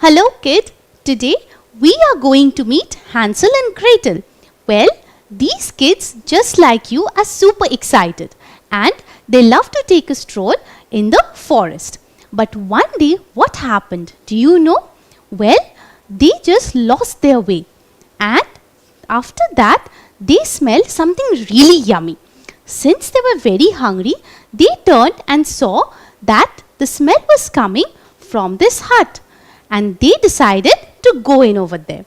Hello kid, today we are going to meet Hansel and Gretel. Well, these kids just like you are super excited and they love to take a stroll in the forest. But one day what happened? Do you know? Well, they just lost their way and after that they smelled something really yummy. Since they were very hungry, they turned and saw that the smell was coming from this hut. And they decided to go in over there.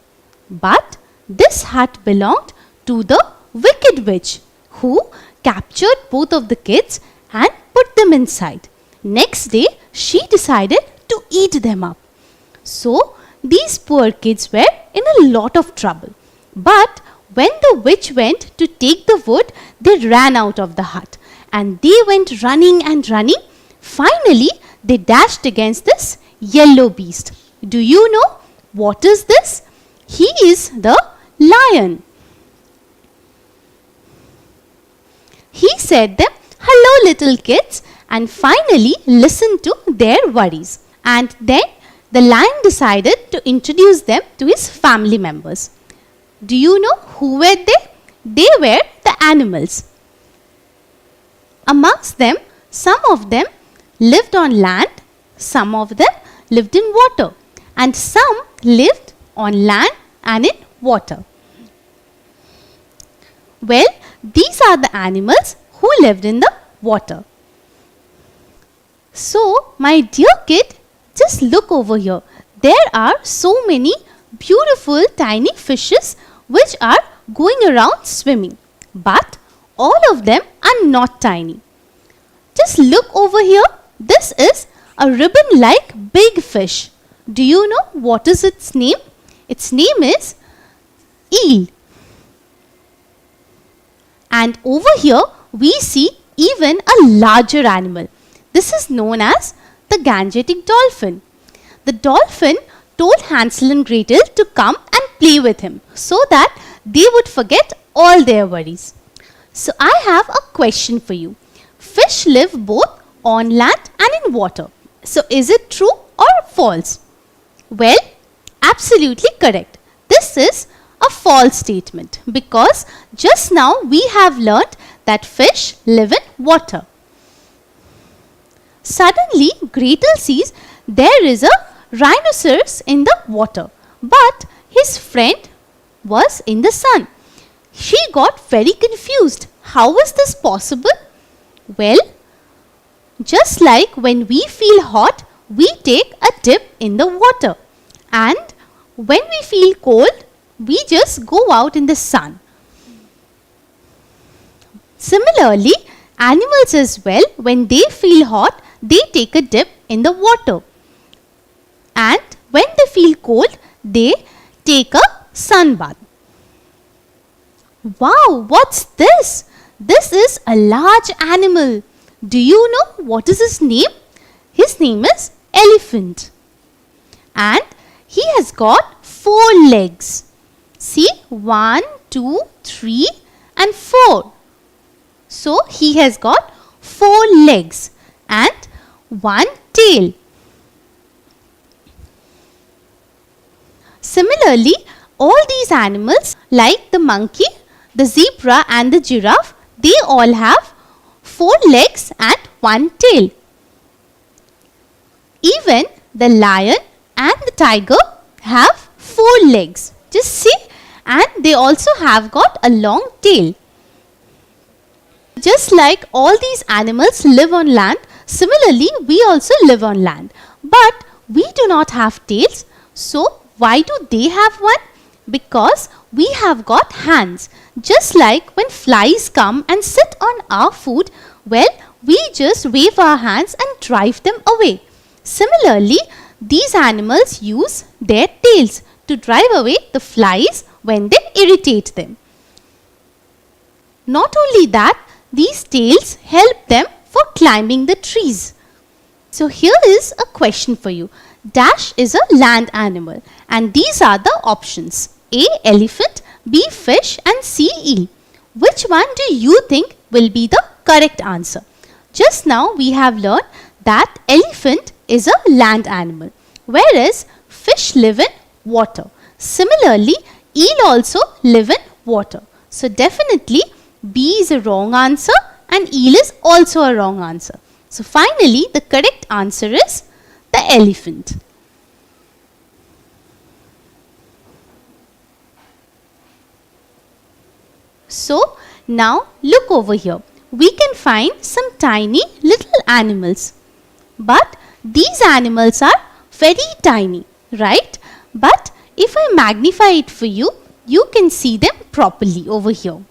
But this hut belonged to the wicked witch who captured both of the kids and put them inside. Next day, she decided to eat them up. So, these poor kids were in a lot of trouble. But when the witch went to take the wood, they ran out of the hut. And they went running and running. Finally, they dashed against this yellow beast. Do you know what is this? He is the lion. He said them, "Hello little kids," and finally listened to their worries. And then the lion decided to introduce them to his family members. Do you know who were they? They were the animals. Amongst them, some of them lived on land, some of them lived in water. And some lived on land and in water. Well, these are the animals who lived in the water. So, my dear kid, just look over here. There are so many beautiful tiny fishes which are going around swimming. But all of them are not tiny. Just look over here. This is a ribbon-like big fish. Do you know what is its name? Its name is eel. And over here we see even a larger animal. This is known as the Gangetic dolphin. The dolphin told Hansel and Gretel to come and play with him so that they would forget all their worries. So I have a question for you. Fish live both on land and in water. So is it true or false? Well, absolutely correct. This is a false statement because just now we have learnt that fish live in water. Suddenly, Gretel sees there is a rhinoceros in the water, but his friend was in the sun. She got very confused. How is this possible? Well, just like when we feel hot, we take a dip in the water, and when we feel cold, we just go out in the sun. Similarly, animals as well, when they feel hot, they take a dip in the water, and when they feel cold, they take a sun bath. Wow, what's this? This is a large animal. Do you know what is his name? His name is elephant. And he has got 4 legs. See, 1, 2, 3 and 4. So he has got 4 legs and 1 tail. Similarly, all these animals like the monkey, the zebra and the giraffe, they all have 4 legs and 1 tail. Even the lion and the tiger have 4 legs. Just see, and they also have got a long tail. Just like all these animals live on land, similarly we also live on land. But we do not have tails. So why do they have one? Because we have got hands. Just like when flies come and sit on our food, well, we just wave our hands and drive them away. Similarly, these animals use their tails to drive away the flies when they irritate them. Not only that, these tails help them for climbing the trees. So here is a question for you. Dash is a land animal and these are the options. A. Elephant, B. Fish and C. Eel. Which one do you think will be the correct answer? Just now we have learned that elephant is a land animal, whereas fish fish live in water. Similarly, eel also live in water. So definitely B is a wrong answer and eel is also a wrong answer. So finally, the correct answer is the elephant. So now look over here. We can find some tiny little animals. But these animals are very tiny, right? But if I magnify it for you, you can see them properly over here.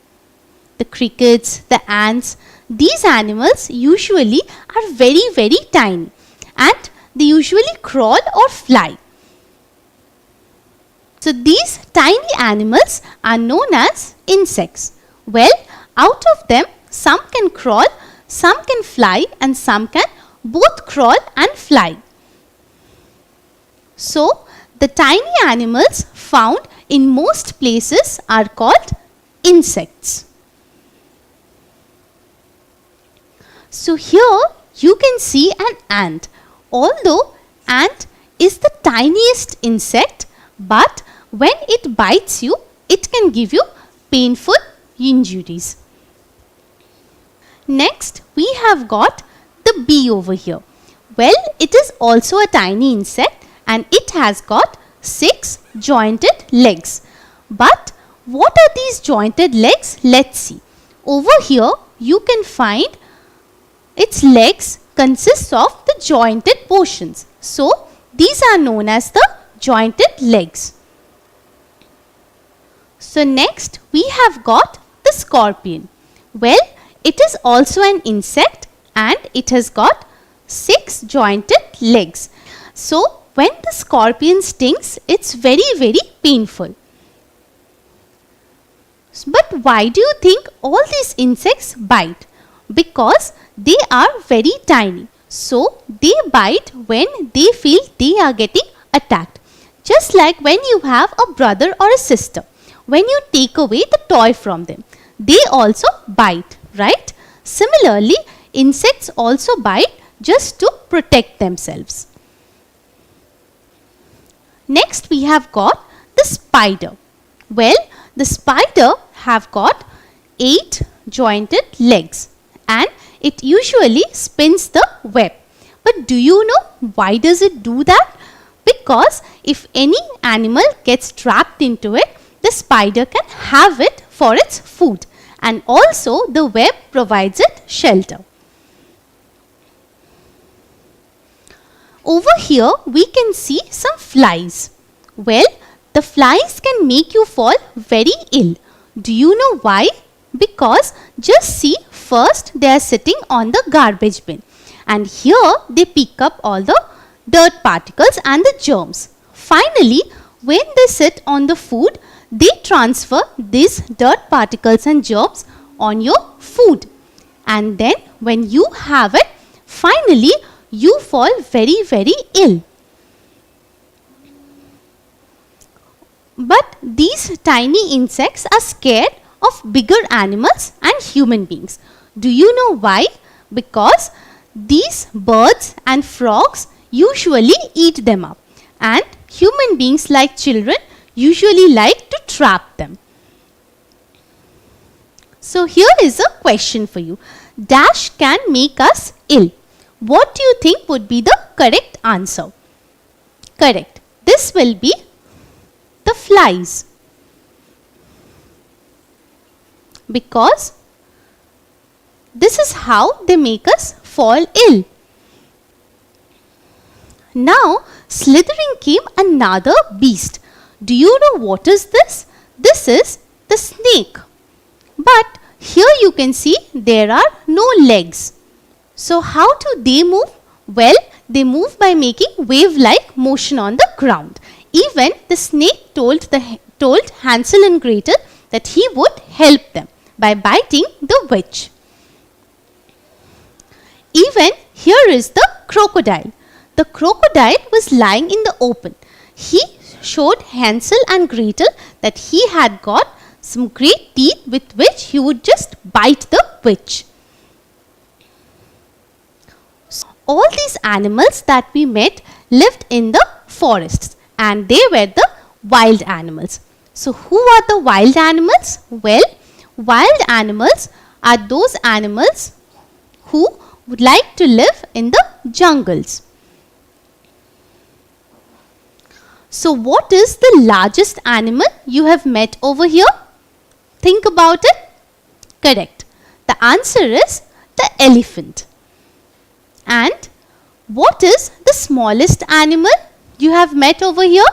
The crickets, the ants, these animals usually are very tiny and they usually crawl or fly. So these tiny animals are known as insects. Well, out of them, some can crawl, some can fly and some can both crawl and fly. So the tiny animals found in most places are called insects. So here you can see an ant. Although ant is the tiniest insect, but when it bites you, it can give you painful injuries. Next, we have got the bee over here. Well, it is also a tiny insect and it has got 6 jointed legs. But what are these jointed legs? Let's see. Over here, you can find its legs consist of the jointed portions. So, these are known as the jointed legs. So, next we have got the scorpion. Well, it is also an insect and it has got 6 jointed legs. So, when the scorpion stings, it's very painful. But why do you think all these insects bite? Because they are very tiny. So, they bite when they feel they are getting attacked. Just like when you have a brother or a sister. When you take away the toy from them, they also bite, right? Similarly, insects also bite just to protect themselves. Next, we have got the spider. Well, the spider have got 8 jointed legs and it usually spins the web. But do you know why does it do that? Because if any animal gets trapped into it, the spider can have it for its food and also the web provides it shelter. Over here we can see some flies. Well, the flies can make you fall very ill. Do you know why? Because just see, first they are sitting on the garbage bin and here they pick up all the dirt particles and the germs. Finally, when they sit on the food, they transfer these dirt particles and germs on your food. And then when you have it, finally you fall very ill. But these tiny insects are scared of bigger animals and human beings. Do you know why? Because these birds and frogs usually eat them up and human beings like children usually like to trap them. So here is a question for you. Dash can make us ill. What do you think would be the correct answer? Correct. This will be the flies. Because this is how they make us fall ill. Now, slithering came another beast. Do you know what is this? This is the snake. But here you can see there are no legs. So how do they move? Well, they move by making wave-like motion on the ground. Even the snake told Hansel and Gretel that he would help them by biting the witch. Even here is the crocodile. The crocodile was lying in the open. He showed Hansel and Gretel that he had got some great teeth with which he would just bite the witch. So, all these animals that we met lived in the forests and they were the wild animals. So who are the wild animals? Well, wild animals are those animals who would like to live in the jungles. So what is the largest animal you have met over here? Think about it. Correct. The answer is the elephant. And what is the smallest animal you have met over here?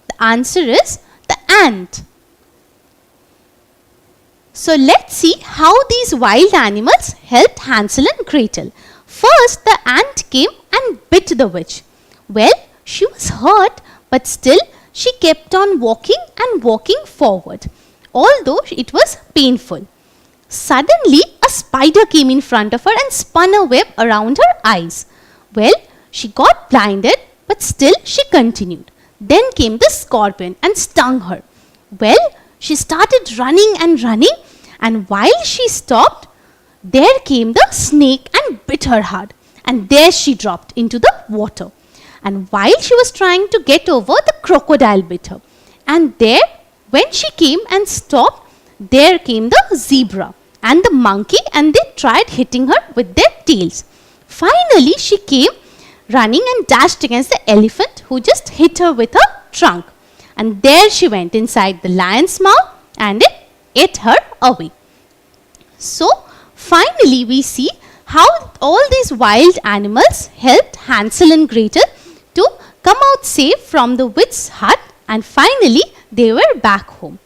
The answer is the ant. So let's see how these wild animals helped Hansel and Gretel. First, the ant came and bit the witch. Well, she was hurt, but still she kept on walking and walking forward, although it was painful. Suddenly, a spider came in front of her and spun a web around her eyes. Well, she got blinded, but still she continued. Then came the scorpion and stung her. Well, she started running and running, and while she stopped, there came the snake and bit her hard, and there she dropped into the water. And while she was trying to get over, the crocodile bit her. And there, when she came and stopped, there came the zebra and the monkey, and they tried hitting her with their tails. Finally, she came running and dashed against the elephant, who just hit her with her trunk. And there she went inside the lion's mouth, and it ate her away. So, finally we see how all these wild animals helped Hansel and Gretel to come out safe from the witch's hut, and finally they were back home.